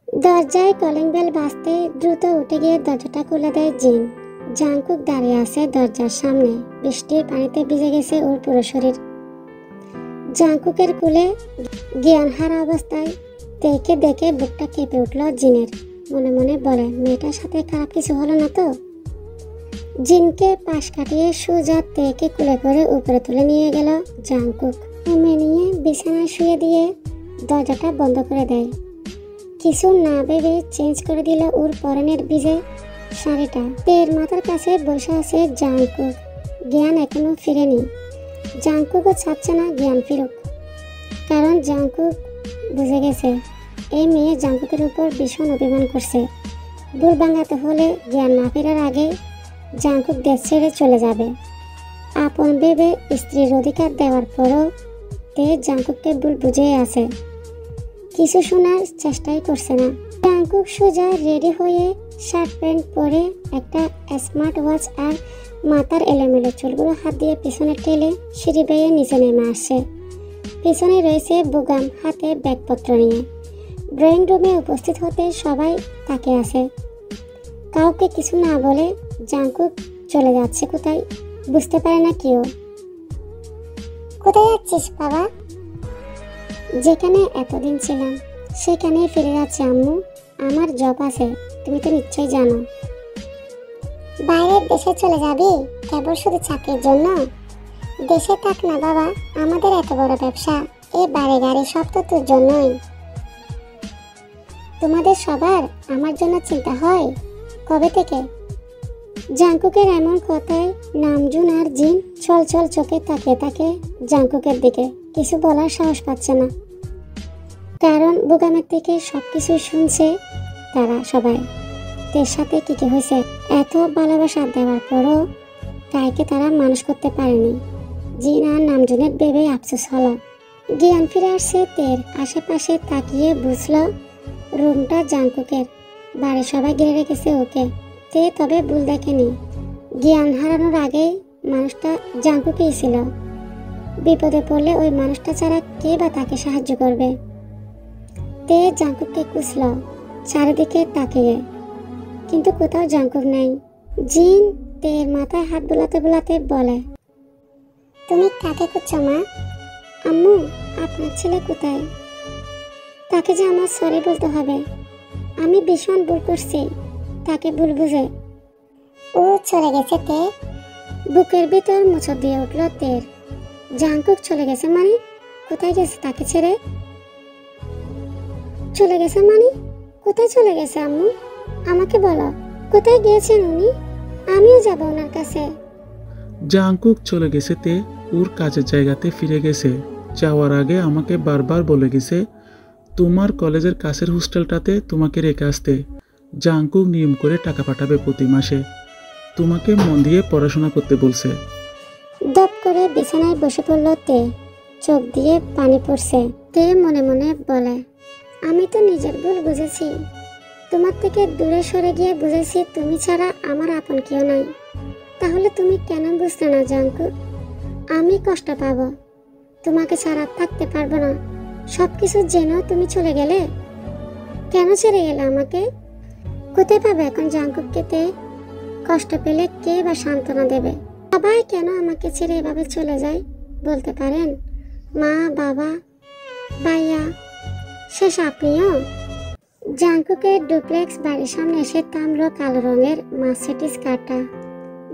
দরজায় calling bell বাজতে দ্রুত উঠে গিয়ে দরজাটা খুলে দেয় জিন। জাংকুক দাঁড়িয়ে আছে দরজার সামনে, বৃষ্টির পানিতে ভিজে গেছে ওর পুরো শরীর। জাংকুকের কোলে জ্ঞান হারা অবস্থায় তেকে দেখে বুকটা কেঁপে উঠল জিনের। মনে মনে বলে, মেয়েটার সাথে খারাপ কিছু হলো না তো? জিনকে পাশ কাটিয়ে সোজা তেকে কোলে করে উপরে তুলে নিয়ে গেল জাংকুক। রুমে নিয়ে বিছানায় শুয়ে দিয়ে দরজাটা বন্ধ করে দেয়। কিছু না ভেবে চেঞ্জ করে দিল ওর পরনের ভিজে শাড়িটা। তের মাথার কাছে বসে আছে জাংকুক। জ্ঞান এখনো ফিরেনি। জাংকুকও চাচ্ছে না জ্ঞান ফিরুক, কারণ জাংকুক বুঝে গেছে এই মেয়ে জাংকুকের উপর ভীষণ অভিমান করছে। ভুল ভাঙাতে হলে জ্ঞান না ফেরার আগে জাংকুক দেশ ছেড়ে চলে যাবে। আপন ভেবে স্ত্রীর অধিকার দেওয়ার পরও তে জাংকুককে ভুল বুঝে আছে, কিছু শোনার চেষ্টাই করছে না। জাংকুক সোজা রেডি হয়ে শার্ট প্যান্ট পরে একটা স্মার্ট ওয়াচ আর মাথার এলোমেলো চুলগুলো হাত দিয়ে পিছনে ঠেলে সিঁড়ি বেয়ে নিচে নেমে আসছে। পিছনে রয়েছে বুগাম হাতে ব্যাগপত্র নিয়ে। ড্রয়িং রুমে উপস্থিত হতে সবাই তাকে আছে। কাউকে কিছু না বলে জাংকুক চলে যাচ্ছে কোথায় বুঝতে পারে না কেউ। কোথায় যাচ্ছিস বাবা? যেখানে এতদিন ছিলাম সেখানে ফিরে যাচ্ছে আম্মু। আমার জব আছে, তুমি তো নিশ্চয়ই জানো। বাইরের দেশে চলে যাবি কেবল শুধু চাকরির জন্য? দেশে থাক না বাবা, আমাদের এত বড় ব্যবসা, এই বাড়ি গাড়ি সব তো তোর জন্যই। তোমাদের সবার আমার জন্য চিন্তা হয় কবে থেকে? জাংকুকের এমন কথায় নামজুন আর জিন ছল ছল চোখে তাকিয়ে থাকে জাংকুকের দিকে। কিছু বলার সাহস পাচ্ছে না, কারণ বুগামের থেকে সবকিছু শুনছে তারা সবাই। তের সাথে কি হয়েছে, এত ভালোবাসা দেওয়ার পরও কাইকে তারা মানুষ করতে পারেনি। জিন আর নামজুনের ভেবে আফসোস হলো। জ্ঞান ফিরে আসছে তের। আশেপাশে তাকিয়ে বুঝলো রুমটা জাংকুকের, বাড়ি সবাই ঘিরে রেখেছে ওকে। তে তবে ভুল দেখেনি, জ্ঞান হারানোর আগেই মানুষটা জাংকুকেই ছিল। বিপদে পড়লে ওই মানুষটা ছাড়া কে বা তাকে সাহায্য করবে। তে জাংকুককে খুঁজল চারিদিকে তাকিয়ে, কিন্তু কোথাও জাংকুক নেই। জিন তের মাথায় হাত বোলাতে বোলাতে বলে, তুমি কাকে খুঁজছো মা? আম্মু, আপনার ছেলে কোথায়? তাকে যে আমার সরি বলতে হবে, আমি ভীষণ ভুল করছি, তাকে ভুল বুঝে। ও চলে গেছে তে? বুকের ভিতর মোচড় দিয়ে উঠল তের। জাংকুক চলে গেছে মানে? কোথায় গেছে তাকে ছেড়ে? চলে গেছে মানে কোথায় চলে গেছে আম্মু? আমাকে বলো, কোথায় গিয়েছেন উনি? আমিও যাব ওনার কাছে। জাংকুক চলে গেছে তে ওর কাজের জায়গাতে ফিরে গেছে। যাওয়ার আগে আমাকে বারবার বলে গেছে তোমার কলেজের কাছের হোস্টেলটাতে তোমাকে রেখে আসতে। জাংকুক নিয়ম করে টাকা পাঠাবে প্রতি মাসে। তোমাকে মন দিয়ে পড়াশোনা করতে বলছে। দপ করে বিছানায় বসে পড়ল তে। চোখ দিয়ে পানি পড়ছে। তে মনে মনে বলে, আমি তো নিজের ভুল বুঝেছি। তোমার থেকে দূরে সরে গিয়ে বুঝেছি তুমি ছাড়া আমার আপন কেউ নাই। তাহলে তুমি কেন বুঝতে না জাংকুক? আমি কষ্ট পাবো, তোমাকে ছাড়া থাকতে পারবো না। সবকিছু জেনেও তুমি চলে গেলে। কেন ছেড়ে গেলে আমাকে? কোথায় পাবে এখন জাংকুককে তে? কষ্ট পেলে কে বা সান্ত্বনা দেবে? সবাই কেন আমাকে ছেড়ে এভাবে চলে যায় বলতে পারেন? মা, বাবা, ভাইয়া, শেষ আপনিও। জাংকুকের ডুপ্লেক্স বাড়ির সামনে এসে থামল কালো রঙের মার্সিডিজ কারটা।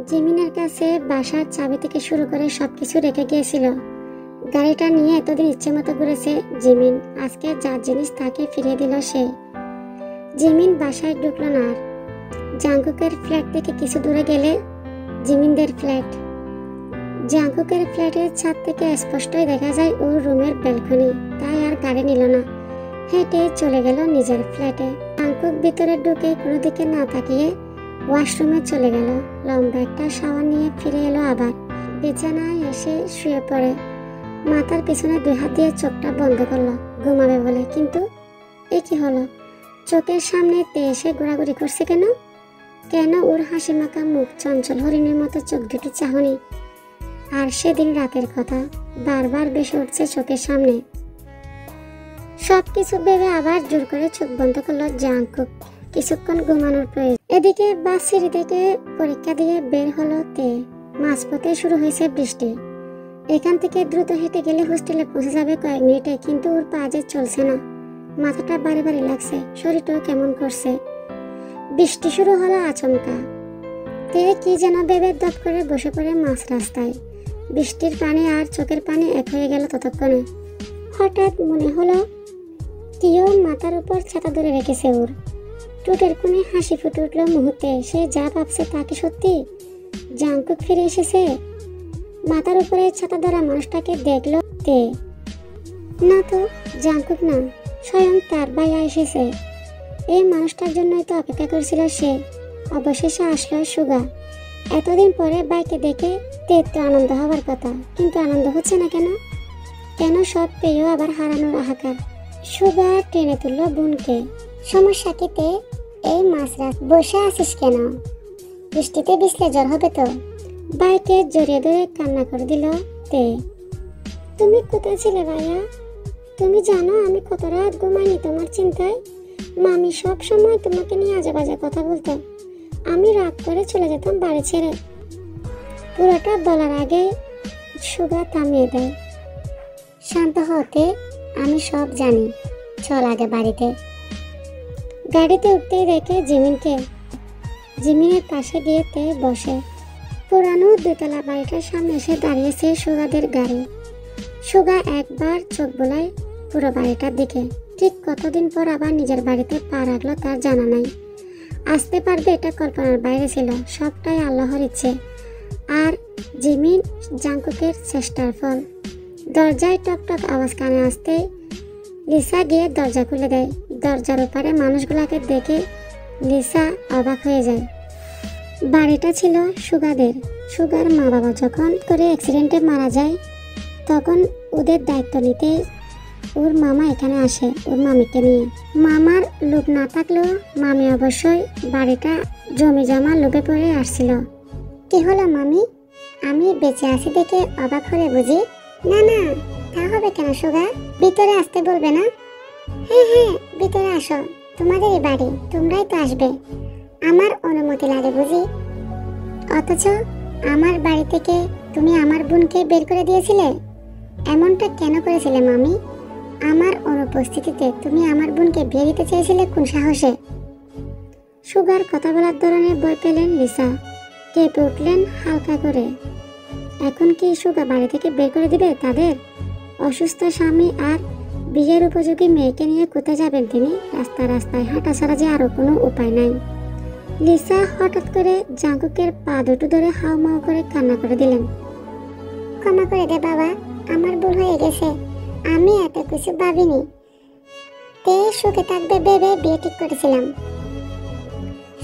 জিমিনের কাছে বাসার চাবি থেকে শুরু করে সবকিছু রেখে গিয়েছিল। গাড়িটা নিয়ে এতদিন ইচ্ছে মতো ঘুরেছে জিমিন। আজকে যার জিনিস তাকে ফিরিয়ে দিল সে। জিমিন বাসায় ঢুকলো না আর। জাংকুকের ফ্ল্যাট থেকে কিছু দূরে গেলে জিমিনদের ফ্ল্যাট। জাংকুকের ফ্ল্যাটের ছাদ থেকে স্পষ্টই দেখা যায় ওর রুমের ব্যালকনি। তাই আর গাড়ি নিল না, হেঁটে চলে গেল নিজের ফ্ল্যাটে। জাংকুক ভিতরে ঢুকে কোনো দিকে না তাকিয়ে ওয়াশরুমে চলে গেল। লম্বা একটা শাওয়ার নিয়ে ফিরে এলো আবার। বিছানায় এসে শুয়ে পড়ে। মাথার পিছনে দুই হাত দিয়ে চোখটা বন্ধ করলো ঘুমাবে বলে, কিন্তু এ কি হলো? চোখের সামনে তে এসে ঘোরাঘুরি করছে কেন? কেন ওর হাসি মাখা মুখ, চঞ্চল হরিণের মতো চোখ দুটি চাহনি আর সেদিন রাতের কথা বারবার ভেসে উঠছে চোখের সামনে। সবকিছু ভেবে আবার জোর করে চোখ বন্ধ করলো জাংকুক। কিছুক্ষণ ঘুমানোর প্রয়োজন। এদিকে বাস সিঁড়ি থেকে পরীক্ষা দিয়ে বের হলো তে। মাঝপথে শুরু হয়েছে বৃষ্টি। এখান থেকে দ্রুত হেঁটে গেলে হোস্টেলে পৌঁছে যাবে কয়েক মিনিটে, কিন্তু ওর পা যে চলছে না। মাথাটা বাড়ি বাড়ি লাগছে, শরীরটাও কেমন করছে। বৃষ্টি শুরু হলো আচমকা। তে কি যেন ভেবে দপ করে বসে পড়ে মাঝ রাস্তায়। বৃষ্টির পানি আর চোখের পানি এক হয়ে গেল ততক্ষণে। হঠাৎ মনে হলো কেউ মাথার উপর ছাতা ধরে রেখেছে ওর। টুটের কোণে হাসি ফুটে উঠল মুহূর্তে। সে যা ভাবছে তা কি সত্যি? জাংকুক ফিরে এসেছে? মাথার উপরে ছাতা ধরা মানুষটাকে দেখলো তে। না তো, জাংকুক না, স্বয়ং তার ভাইয়া এসেছে। এই মানুষটার জন্যই তো অপেক্ষা করছিল সে। অবশেষে আসলো সুগা। এতদিন পরে বাইকে দেখে তে তো আনন্দ হওয়ার কথা, কিন্তু আনন্দ হচ্ছে না কেন? কেন সব পেয়েও আবার হারানোর হাহাকার? সুগা টেনে তুলল বোনকে। সমস্যা কি তে? এই মাঝরাত বসে আছিস কেন? বৃষ্টিতে ভিজলে জ্বর হবে তো। বাইকে জড়িয়ে ধরে কান্না করে দিল তে। তুমি কোথায় ছিলে ভাইয়া? তুমি জানো আমি কত রাত ঘুমাইনি তোমার চিন্তায়। মামি সব সময় তোমাকে নিয়ে আজে বাজে কথা বলতো। আমি রাগ করে চলে যেতাম বাড়ি ছেড়ে। পুরোটা বলার আগে সুগা থামিয়ে দেয়। শান্ত হতে, আমি সব জানি, চল আগে বাড়িতে। গাড়িতে উঠতেই দেখে জিমিনকে। জিমিনের পাশে গিয়ে তে বসে। পুরানো দুতলা বাড়িটার সামনে এসে দাঁড়িয়েছে সুগাদের গাড়ি। সুগা একবার চোখ বোলায় পুরো বাড়িটার দিকে। ঠিক কতদিন পর আবার নিজের বাড়িতে পা রাখলো তার জানা নাই। আসতে পারবে এটা কল্পনার বাইরে ছিল। সবটাই আল্লাহর ইচ্ছে আর জিমিন জাংকুকের চেষ্টার ফল। দরজায় টকটক আওয়াজ কানে আসতে লিসা গিয়ে দরজা খুলে দেয়। দরজার ওপারে মানুষগুলোকে দেখে লিসা অবাক হয়ে যায়। বাড়িটা ছিল সুগাদের। সুগার মা বাবা যখন করে অ্যাক্সিডেন্টে মারা যায়, তখন ওদের দায়িত্ব নিতে ওর মামা এখানে আসে ওর মামিকে নিয়ে। মামার লোভ না থাকলেও মামি অবশ্যই বাড়িটা জমি জমা লোভে পড়ে আসছিল। কি হলো মামি? আমি বেঁচে আছি দেখে অবাক হলে বুঝি? না না, তা হবে কেন সুগা? ভিতরে আসতে বলবে না? হ্যাঁ হ্যাঁ, ভিতরে আসো, তোমাদেরই বাড়ি, তোমরাই তো আসবে। আমার অনুমতি লাগে বুঝি? অথচ আমার বাড়ি থেকে তুমি আমার বোনকে বের করে দিয়েছিলে। এমনটা কেন করেছিলে মামি? আমার অনুপস্থিতিতে তুমি আমার বোনকে বিয়ে দিতে চেয়েছিলে কোন সাহসে? সুগার কথা বলার ধরনে ভয় পেলেন লিসা। কেঁপে উঠলেন হালকা করে। এখন কি সুগা বাড়ি থেকে বের করে দিবে তাদের? অসুস্থ স্বামী আর বিয়ের উপযোগী মেয়েকে নিয়ে কোথায় যাবেন তিনি? রাস্তায় হাঁটা ছাড়া যে আরো কোনো উপায় নাই। লিসা হঠাৎ করে জাংকুকের পা দুটো ধরে হাউমাউ করে কান্না করে দিলেন। ক্ষমা করে দে বাবা, আমার ভুল হয়ে গেছে। আমি এত কিছু ভাবিনি। তে সুখে থাকবে ভেবে বিয়ে ঠিক করেছিলাম।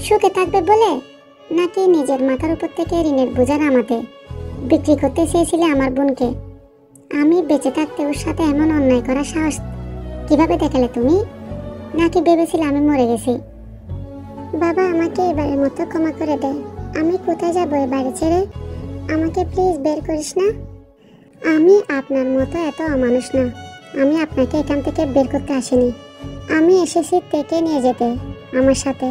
সুখে থাকবে বলে নাকি নিজের মাথার উপর থেকে ঋণের বোঝা নামাতে বিক্রি করতে চেয়েছিলে আমার বোনকে? আমি বেঁচে থাকতে ওর সাথে এমন অন্যায় করার সাহস কিভাবে দেখালে তুমি? নাকি ভেবেছিলে আমি মরে গেছি? বাবা, আমাকে এবারের মতো ক্ষমা করে দে। আমি কোথায় যাবো এ বাড়ি ছেড়ে? আমাকে প্লিজ বের করিস না। আমি আপনার মতো এত অমানুষ না। আমি আপনাকে এখান থেকে বের করতে আসিনি। আমি এসেছি তেকে নিয়ে যেতে আমার সাথে।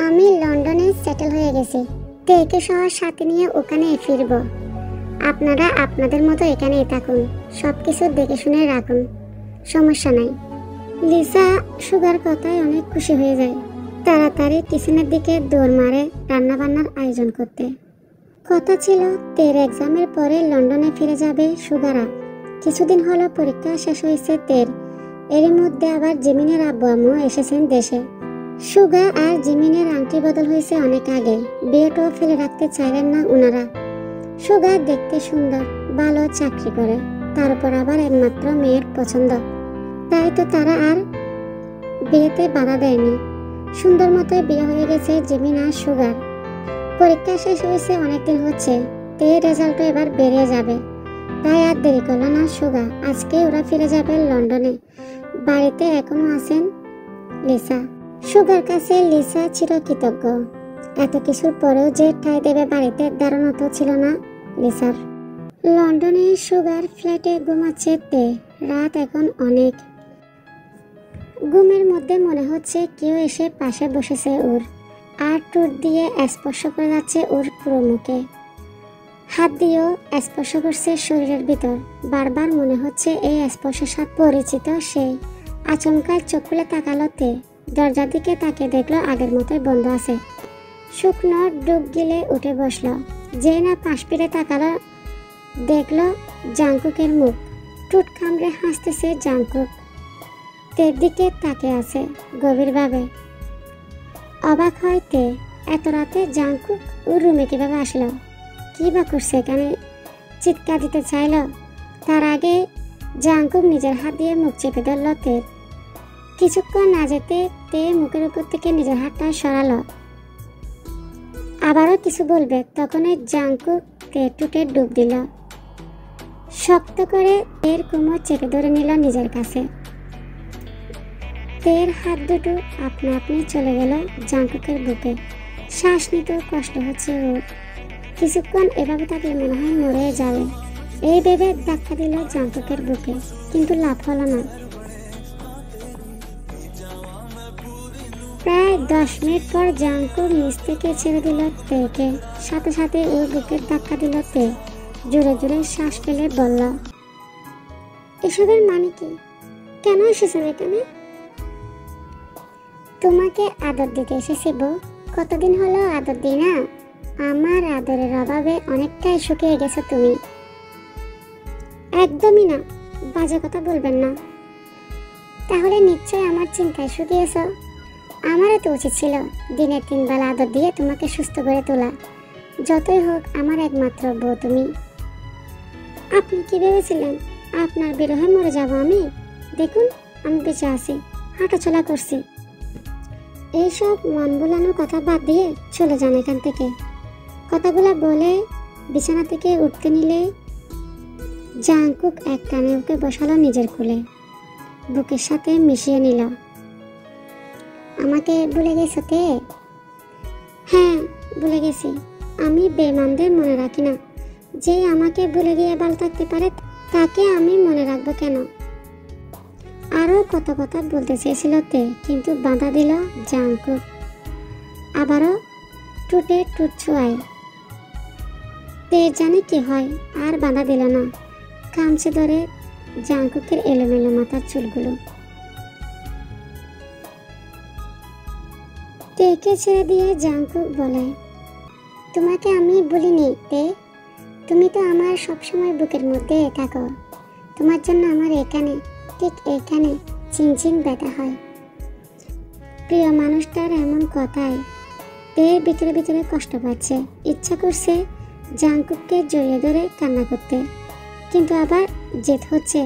আমি লন্ডনে সেটেল হয়ে গেছি। তেকে শহর সাথে নিয়ে ওখানে ফিরব। আপনারা আপনাদের মতো এখানেই থাকুন, সবকিছু দেখে শুনে রাখুন, সমস্যা নাই। লিসা সুগার কথায় অনেক খুশি হয়ে যায়। তাড়াতাড়ি কিচেনের দিকে দৌড় মারে রান্না বান্নার আয়োজন করতে। কথা ছিল তের এক্সামের পরে লন্ডনে ফিরে যাবে সুগারা। কিছুদিন হলো পরীক্ষা শেষ হয়েছে তের। এর মধ্যে আবার জিমিনের আব্বু আম্মু এসেছেন দেশে। সুগা আর জিমিনের আংটি বদল হয়েছে অনেক আগে। বিয়েটাও ফেলে রাখতে চাইলেন না ওনারা। সুগা দেখতে সুন্দর, ভালো চাকরি করে, তারপর আবার একমাত্র মেয়ের পছন্দ। তাই তো তারা আর বিয়েতে বাধা দেয়নি। সুন্দর মতোই বিয়ে হয়ে গেছে জিমিন আর সুগার। পরীক্ষা শেষ হয়েছে অনেকদিন হচ্ছে। তের রেজাল্টও এবার বেরিয়ে যাবে। তাই আর দেরি করলো না সুগা। আজকে ওরা ফিরে যাবে লন্ডনে। বাড়িতে এখনো আছেন লিসা। সুগার কাছে লিসা চিরকৃতজ্ঞ। এত কিছুর পরেও যে ঠাঁই দেবে বাড়িতে ধারণা তো ছিল না লিসার। লন্ডনে সুগার ফ্ল্যাটে ঘুমাচ্ছে তে। রাত এখন অনেক। ঘুমের মধ্যে মনে হচ্ছে কেউ এসে পাশে বসেছে ওর, আর ঠোঁট দিয়ে স্পর্শ করে যাচ্ছে ওর পুরো মুখে, হাত দিয়েও স্পর্শ করছে শরীরের ভিতর। বারবার মনে হচ্ছে এই স্পর্শের সাথে পরিচিত সেই। আচমকায় চোখ খুলে তাকালো তে, দরজার দিকে তাকিয়ে দেখলো আগের মতোই বন্ধ আছে। শুকনো ডুব গিলে উঠে বসলো। যে না পাশ ফিরে তাকালো, দেখলো জাংকুকের মুখ। ঠোঁট কামড়ে হাসতেছে জাংকুক, তের দিকে তাকিয়ে আছে গভীরভাবে। অবাক হয় তে, এত রাতে জাংকুক ওর রুমে কিভাবে আসলো, কি বা করছে এখানে। চিৎকার দিতে চাইল, তার আগে জাংকুক নিজের হাত দিয়ে মুখ চেপে ধরল তের। কিছুক্ষণ না যেতে তে মুখের উপর থেকে নিজের হাতটা সরালো। আবারও কিছু বলবে, তখনই জাংকুক তের ঠোঁটে ডুব দিল। শক্ত করে তের কোমর চেপে ধরে নিল নিজের কাছে। তের হাত দুটো আপনা আপনি চলে গেল জাংকুকের বুকে। শ্বাস নিতে কষ্ট হচ্ছে ওর। কিছুক্ষণ এভাবে থাকলে মনে হয় মরে যাবে, এই ভেবে ধাক্কা দিল জাংকুকের বুকে, কিন্তু লাভ হলো না। প্রায় 10 মিনিট পর জাংকুক নিচ থেকে ছেড়ে দিল তেকে। সাথে সাথে ওর বুকের ধাক্কা দিল তে। জোরে জোরে শ্বাস ফেলে বলল, এসবের মানে কি? কেন এসেছেন এখানে? তোমাকে আদর দিতে এসেছি বউ। কতদিন হলো আদর দিই না। আমার আদরের অভাবে অনেকটাই শুকিয়ে গেছো তুমি। একদমই না, বাজে কথা বলবেন না। তাহলে নিশ্চয় আমার চিন্তায় শুকিয়েছ। আমারও তো উচিত ছিল দিনে 3 বেলা আদর দিয়ে তোমাকে সুস্থ করে তোলা। যতই হোক আমার একমাত্র বউ তুমি। আপনি কি ভেবেছিলেন আপনার বিরহে মরে যাব আমি? দেখুন আমি বেঁচে আছি, হাঁটাচলা করছি। এইসব মন ভোলানোর কথা বাদ দিয়ে চলে যান এখান থেকে। কথাগুলো বলে বিছানা থেকে উঠতে নিলে জাংকুক এক টানে ওকে বসালো নিজের কোলে, বুকের সাথে মিশিয়ে নিল। আমাকে ভুলে গেছো তে? হ্যাঁ ভুলে গেছি। আমি বেঈমানদের মনে রাখি না। যে আমাকে ভুলে গিয়ে ভালো থাকতে পারে তাকে আমি মনে রাখবো কেন? আরও কত কথা বলতে চেয়েছিল তে, কিন্তু বাধা দিল জাংকুক। আবারও টুটে টুট ছোঁয়ায়। তে জানে কি হয়, আর বাধা দিল না। কামছে ধরে জাংকুকের এলোমেলো মাথার চুলগুলো। তেকে ছেড়ে দিয়ে জাংকুক বলে, তোমাকে আমি বলিনি তে, তুমি তো আমার সবসময় বুকের মধ্যে থাকো। তোমার জন্য আমার এখানে, ঠিক এখানে চিনচিন ব্যথা হয়। প্রিয় মানুষটার এমন কথায় তের ভিতরে ভিতরে কষ্ট পাচ্ছে। ইচ্ছা করছে জাংকুককে জড়িয়ে ধরে কান্না করতে, কিন্তু আবার জেদ হচ্ছে।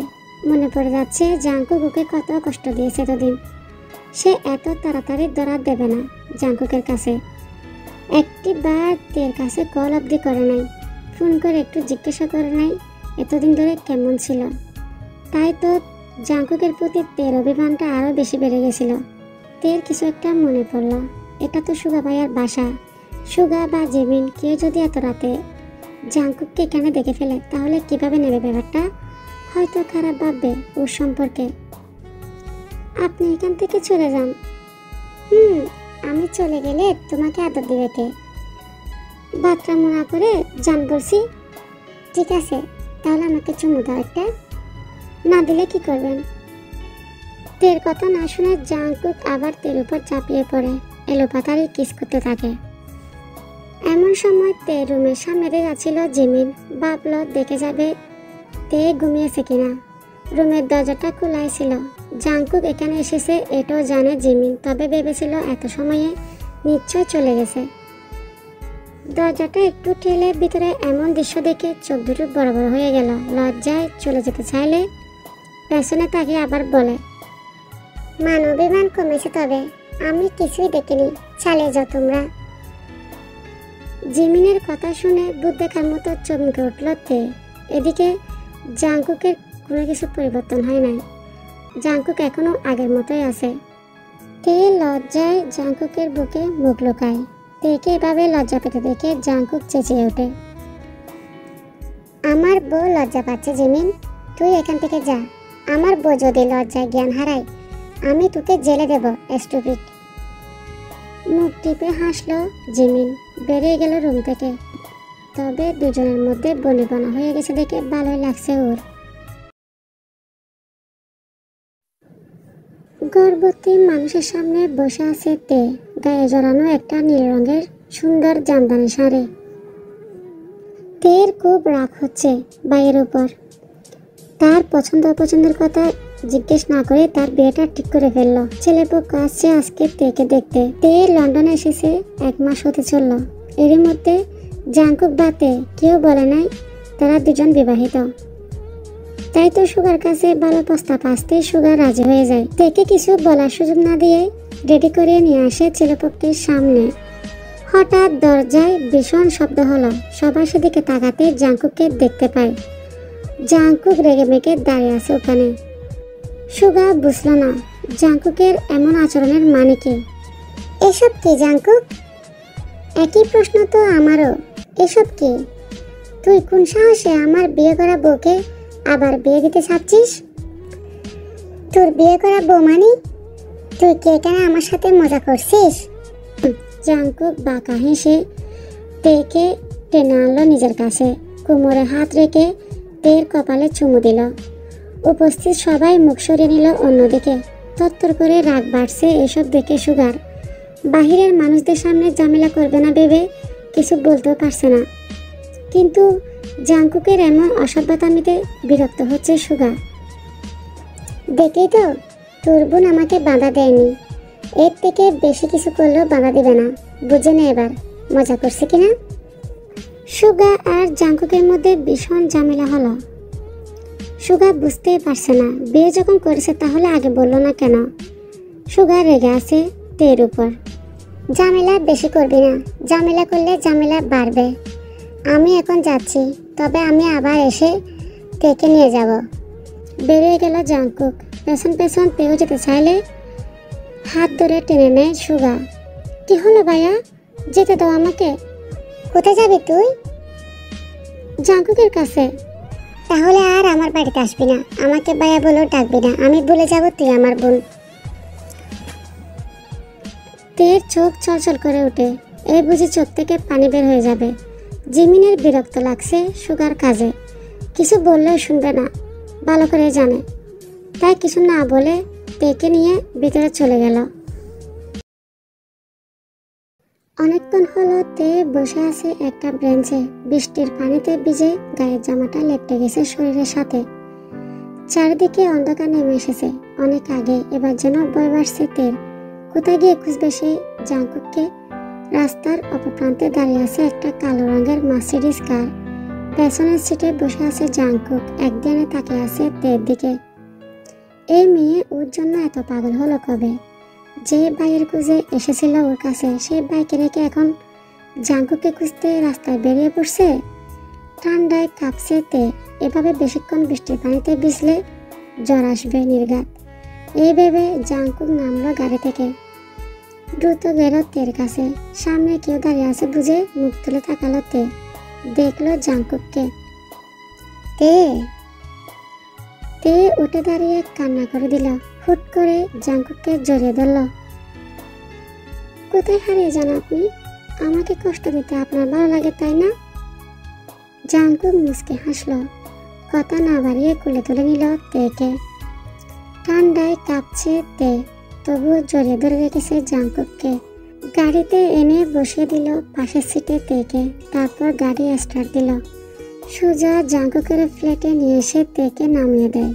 মনে পড়ে যাচ্ছে জাংকুক ওকে কত কষ্ট দিয়েছে এতদিন। সে এত তাড়াতাড়ি ধরা দেবে না জাংকুকের কাছে। একটি বার তের কাছে কল অবধি করে নাই, ফোন করে একটু জিজ্ঞাসা করে নাই এতদিন ধরে কেমন ছিল। তাই তো জাংকুকের প্রতি তের অভিমানটা আরো বেশি বেড়ে গেছিল। তের কিছু একটা মনে পড়ল, এটা তো সুগা ভাইয়ার বাসা। সুগা বা জেমিন কেউ যদি এত রাতে জাংকুককে এখানে দেখে ফেলে তাহলে কিভাবে নেবে ব্যাপারটা? হয়তো খারাপ ভাববে ওর সম্পর্কে। আপনি এখান থেকে চলে যান। আমি চলে গেলে তোমাকে আদর দিবে কে? বাচ্চা মনে করে জান বলছি। ঠিক আছে, তাহলে আমাকে চুমু দাও একটা। না দিলে কি করবেন? তের কথা না শুনে জাংকুক আবার তের উপর চাপিয়ে পড়ে এলোপাতাড়ি কিস করতে থাকে। এমন সময় তে রুমের সামনে যাচ্ছিল জিমিন। ভাবল দেখে যাবে তে ঘুমিয়েছে কিনা। রুমের দরজাটা খোলাই ছিল। জাংকুক এখানে এসেছে এটাও জানে জিমিন, তবে ভেবেছিল এত সময়ে নিশ্চয় চলে গেছে। দরজাটা একটু ঠেলে ভিতরে এমন দৃশ্য দেখে চোখ দুটো বড় বড় হয়ে গেল। লজ্জায় চলে যেতে চাইলে পেছনে তাকিয়ে আবার বলে, মানবিমান কমেছে, তবে আমি কিছুই দেখিনি, চালিয়ে যাও তোমরা। জিমিনের কথা শুনে ভূত দেখার মতো চমকে উঠল তে। এদিকে জাংকুকের কোনো কিছু পরিবর্তন হয় নাই। জাংকুক এখনো আগের মতোই আছে। তে লজ্জায় জাংকুকের বুকে মুখ লুকায়। তেকে এভাবে লজ্জা পেতে দেখে জাংকুক চেঁচিয়ে ওঠে, আমার বউ লজ্জা পাচ্ছে জিমিন, তুই এখান থেকে যা। আমার বউ যদি লজ্জায় জ্ঞান হারায় আমি তোকে জেলে দেব স্টুপিড। মুখ টিপে হাসলো জিমিন, বেরিয়ে গেল রুম থেকে। তবে দুজনের মধ্যে বনিবনা হয়ে গেছে দেখে ভালোই লাগছে ওর। গর্ভবতী মানুষের সামনে বসে আছে তে, গায়ে জড়ানো একটা নীল রঙের সুন্দর জামদানি শাড়ি। তের খুব রাগ হচ্ছে ভাইয়ের উপর। তার পছন্দ অপছন্দের কথা জিজ্ঞেস না করে তার বিয়েটা ঠিক করে ফেললো। ছেলেপক্ষ আসছে আজকে তেকে দেখতে। তে লন্ডনে এসেছে 1 মাস হতে চললো। এরই মধ্যে জাংকুক বাতে কেউ বলে নাই তারা দুজন বিবাহিত। তাই তো সুগার কাছে ভালো প্রস্তাব আসতে সুগার রাজি হয়ে যায়। তেকে কিছু বলার সুযোগ না দিয়ে রেডি করে নিয়ে আসে ছেলেপক্ষের সামনে। হঠাৎ দরজায় ভীষণ শব্দ হলো। সবাই সেদিকে তাকাতে জাংকুককে দেখতে পায়। জাংকুক রেগে মেগে দাঁড়িয়ে আছে ওখানে। সুগা বুঝলো না জাংকুকের এমন আচরণের মানে কি। এসব কি জাংকুক? একই প্রশ্ন তো আমারও। এসব কি? তুই কোন সাহসে আমার বিয়ে করা বউকে আবার বিয়ে দিতে চাচ্ছিস? তোর বিয়ে করা বউ মানে? তুই কি এখানে আমার সাথে মজা করছিস? জাংকুক বাঁকা হেসে তেকে টেনে আনলো নিজের কাছে। কোমরে হাত রেখে তের কপালে চুমু দিল। উপস্থিত সবাই মুখ সরিয়ে নিল অন্যদিকে। তত্তর করে রাগ বাড়ছে এসব দেখে সুগার। বাহিরের মানুষদের সামনে ঝামেলা করবে না ভেবে কিছু বলতেও পারছে না। কিন্তু জাংকুকের এমন অসভ্যতামিতে বিরক্ত হচ্ছে সুগা। দেখেই তো তোর বোন আমাকে বাধা দেয়নি, এর থেকে বেশি কিছু করলেও বাধা দিবে না। বুঝে নে এবার মজা করছে কিনা। সুগা আর জাংকুকের মধ্যে ভীষণ ঝামেলা হলো। সুগা বুঝতেই পারছে না বিয়ে যখন করেছে তাহলে আগে বললো না কেন। সুগা রেগে আছে তের উপর। ঝামেলা বেশি করবি না, ঝামেলা করলে ঝামেলা বাড়বে। আমি এখন যাচ্ছি, তবে আমি আবার এসে তেকে নিয়ে যাব। বেরিয়ে গেল জাংকুক। পেছন পেছন তেও যেতে চাইলে হাত ধরে টেনে নেয় সুগা। কি হলো ভাইয়া, যেতে দাও আমাকে। কোথায় যাবি তুই? জাংকুকের কাছে। তাহলে আর আমার বাড়িতে আসবি না, আমাকে ভাইয়া বলেও ডাকবি না, আমি ভুলে যাব তুই আমার বোন। তের চোখ চলচল করে ওঠে। এই বুঝি চোখ থেকে পানি বের হয়ে যাবে। জিমিনের বিরক্ত লাগছে সুগার কাজে। কিছু বললেও শুনবে না, ভালো করে জানে। তাই কিছু না বলে তেকে নিয়ে ভিতরে চলে গেল। অনেকক্ষণ হলো তে বসে আছে একটা বেঞ্চে। বৃষ্টির পানিতে ভিজে গায়ের জামাটা লেপটে গেছে শরীরের সাথে। চারিদিকে অন্ধকার নেমে এসেছে অনেক আগে। এবার যেন ভয় বাড়ছে তের। কোথায় গিয়ে খুঁজবে সেই জাংকুককে? রাস্তার অপর প্রান্তে দাঁড়িয়ে আছে একটা কালো রঙের মার্সিডিজ কার। পেছনের সিটে বসে আছে জাংকুক। একদিনে তাকিয়ে আছে তের দিকে। এই মেয়ে ওর জন্য এত পাগল হলো কবে? যে ভাইয়ের খুঁজে এসেছিল ওর কাছে, সেই ভাইকে রেখে এখন জাংকুককে খুঁজতে রাস্তায় বেরিয়ে পড়ছে। ঠান্ডায় কাঁপছে তে। এভাবে বেশিক্ষণ বৃষ্টির পানিতে ভিজলে জ্বর আসবে নির্ঘাত। এই ভেবে জাংকুক নামলো গাড়ি থেকে। দ্রুত গেল তের কাছে। সামনে কেউ দাঁড়িয়ে আছে বুঝে মুখ তুলে তাকালো তে। দেখলো জাংকুককে। তে তে উঠে দাঁড়িয়ে কান্না করে দিল। হুট করে জাংকুককে জড়িয়ে ধরল। কোথায় হারিয়ে যান আপনি? আমাকে কষ্ট দিতে আপনার ভালো লাগে তাই না? জাংকুক মুচকে হাসলো। কথা না বাড়িয়ে কোলে তুলে নিল তেকে। ঠান্ডায় কাঁপছে তে, তবুও জড়িয়ে ধরে রেখেছে জাংকুককে। গাড়িতে এনে বসিয়ে দিল পাশের সিটে তেকে। তারপর গাড়ি স্টার্ট দিল। সোজা জাংকুকের ফ্ল্যাটে নিয়ে এসে তেকে নামিয়ে দেয়।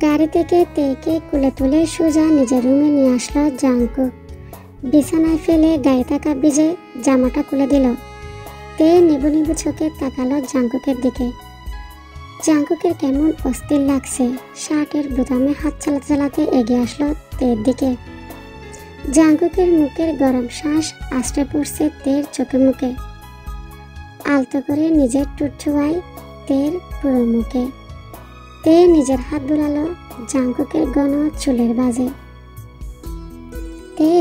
গাড়ি থেকে তেকে কোলে তুলে সোজা নিজের রুমে নিয়ে আসলো জাংকুক। বিছানায় ফেলে গায়ে থাকা ভিজে জামাটা খুলে দিল। তে নিবু নিবু চোখে তাকালো জাংকুকের দিকে। জাংকুকের কেমন অস্থির লাগছে। শার্টের বোতামে হাত চালাতে চালাতে এগিয়ে আসলো তের দিকে। জাংকুকের মুখের গরম শ্বাস আশ্রে পড়ছে তের চোখে মুখে। আলতো করে নিজের ঠোঁট ছোঁয়ায় তের পুরো মুখে। তে নিজের হাত বুলালো জাংকুকের ঘন চুলের বাজে। তে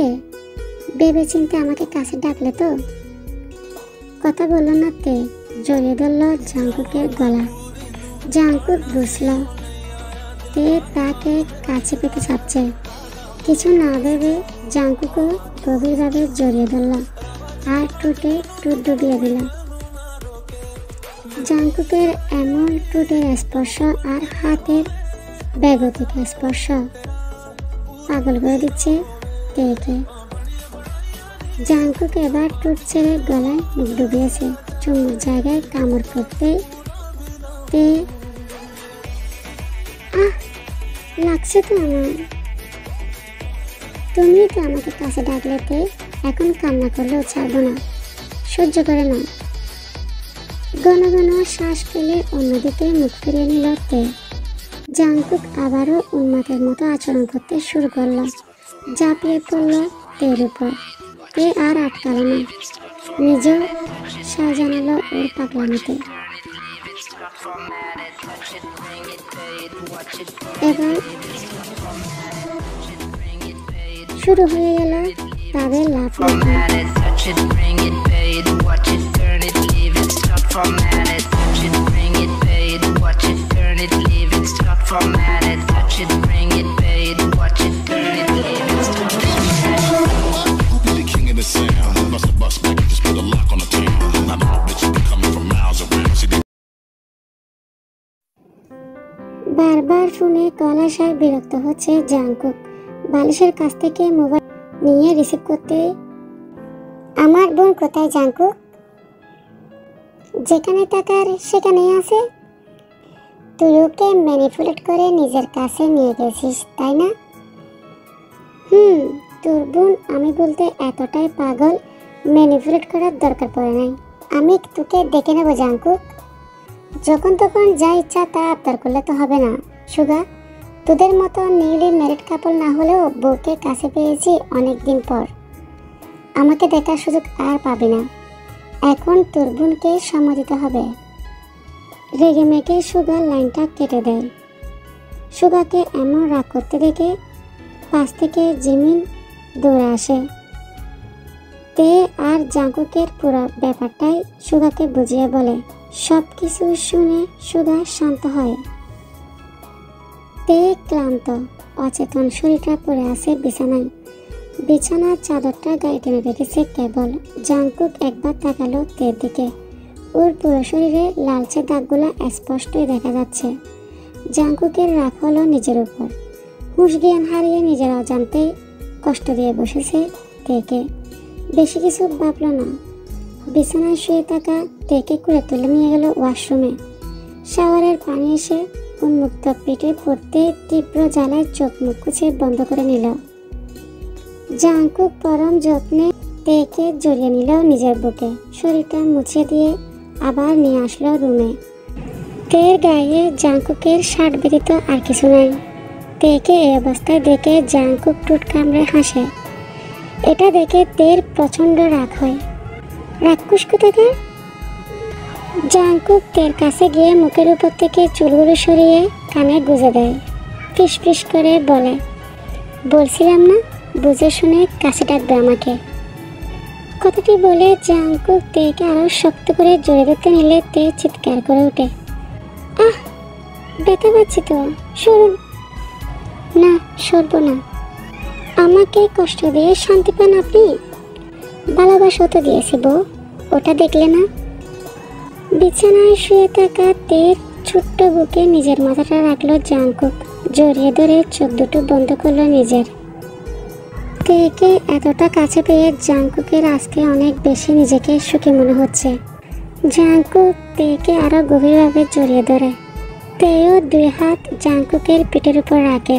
ভেবে চিন্তে আমাকে কাছে ডাকলে তো? কথা বলল না তে। জড়িয়ে ধরল জাংকুকের গলা। জাংকুক বুঝল তে তাকে কাছে পেতে চাচ্ছে। কিছু না ভেবে জাংকুকও গভীরভাবে জড়িয়ে ধরল আর ঠোঁটে ঠোঁট ডুবিয়ে দিল। জাংকুকের এমন ঠোঁটের স্পর্শ আর হাতের বেগতিক স্পর্শ পাগল করে দিচ্ছে তেকে। জাংকুক এবার ঠোঁট ছেড়ে গলায় মুখ ডুবিয়েছে। চুমুর জায়গায় কামড় করতে তে লাগছে তো আমার। তুমি তো আমাকে কাছে ডাকলে তে, এখন কান্না করলেও ছাড়বো না, সহ্য করে না। ঘন ঘন শ্বাস ফেলে অন্যদিকে মুখ ফিরিয়ে নিল তে। জাংকুক আবারও উন্মাদের মতো আচরণ করতে শুরু করলো, ঝাঁপিয়ে পড়ল তের উপর। তে আর আটকালো না, নিজেও সায় জানালো ওর পাগলামিতে। এবার শুরু হয়ে গেল তাদের লাফালাফি। বারবার ফোনে কল আসায় বিরক্ত হচ্ছে জাংকুক। বালিশের কাছ থেকে মোবাইল নিয়ে রিসিভ করতে, আমার বোন কোথায় জাংকুক? যেখানে তাকার সেখানেই আছে। তুই ওকে ম্যানিপুলেট করে নিজের কাছে নিয়ে গেছিস, তাই না? তোর বোন আমি বলতে এতটাই পাগল, ম্যানিপুলেট করার দরকার পড়ে নাই। আমি তোকে দেখে নেব জাংকুক। যখন তখন যা ইচ্ছা তা আবদার করলে তো হবে না সুগা। তোদের মতো নিউলি ম্যারিড কাপল না হলেও বউকে কাছে পেয়েছি অনেক দিন পর। আমাকে দেখার সুযোগ আর পাবি না। এখন তোর বোনকে সময় দিতে হবে। রেগে মেগে সুগা লাইনটা কেটে দেয়। সুগাকে এমন রাগ করতে দেখে পাশ থেকে জিমিন দৌড়ে আসে। তে আর জাংকুকের পুরো ব্যাপারটাই সুগাকে বুঝিয়ে বলে। সব কিছু শুনে সুগা শান্ত হয়। তে ক্লান্ত, অচেতন শরীরটা পড়ে আছে বিছানায়। বিছানার চাদরটা গায়ে টেনে রেখেছে কেবল। জাংকুক একবার তাকালো তের দিকে। ওর পুরো শরীরে লালচে দাগগুলো স্পষ্টই দেখা যাচ্ছে। জাংকুকের রাগ হলো নিজের উপর। হুঁশ জ্ঞান হারিয়ে নিজের অজান্তেই কষ্ট দিয়ে বসেছে তেকে। বেশি কিছু ভাবল না। বিছানায় শুয়ে থাকা তেকে করে তুলে নিয়ে গেল ওয়াশরুমে। শাওয়ারের পানি এসে উন্মুক্ত পেটে পড়তে তীব্র জ্বালায় চোখ মুখ কুচে বন্ধ করে নিল। জাংকুক পরম যত্নে তেকে জড়িয়ে নিল নিজের বুকে। শরীরটা মুছে দিয়ে আবার নিয়ে আসলো রুমে। তের গায়ে জাংকুকের শার্ট ব্যতীত আর কিছু নাই। তেকে এই অবস্থায় দেখে জাংকুক ঠোঁট কামড়ে হাসে। এটা দেখে তের প্রচন্ড রাগ হয়। রাক্ষস কোথাকার। জাংকুক তের কাছে গিয়ে মুখের উপর থেকে চুলগুলো সরিয়ে কানে গুজে দেয়। ফিস ফিস করে বলে, বলছিলাম না বুঝে শুনে কাছে ডাকবে আমাকে। কথাটি বলে জাংকুক তেকে আরো শক্ত করে জড়িয়ে ধরতে নিলে তে চিৎকার করে ওঠে, আহ ব্যথা পাচ্ছি তো, সরুন। না সরব না। আমাকে কষ্ট দিয়ে শান্তি পান আপনি? ভালোবাসা তো দিয়েছি বউ, ওটা দেখলে না? বিছানায় শুয়ে থাকা তের ছোট্ট বুকে নিজের মাথাটা রাখলো জাংকুক। জড়িয়ে ধরে চোখ দুটো বন্ধ করলো নিজের। তেকে এতটা কাছে পেয়ে জাংকুকের আজকে অনেক বেশি নিজেকে সুখী মনে হচ্ছে। জাংকুক তেকে আরো গভীরভাবে জড়িয়ে ধরে। তেও দুই হাত জাংকুকের পিঠের উপর রাখে।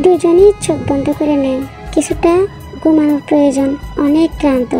দুজনই চোখ বন্ধ করে নেয়। কিছুটা ঘুমানোর প্রয়োজন, অনেক ক্লান্ত।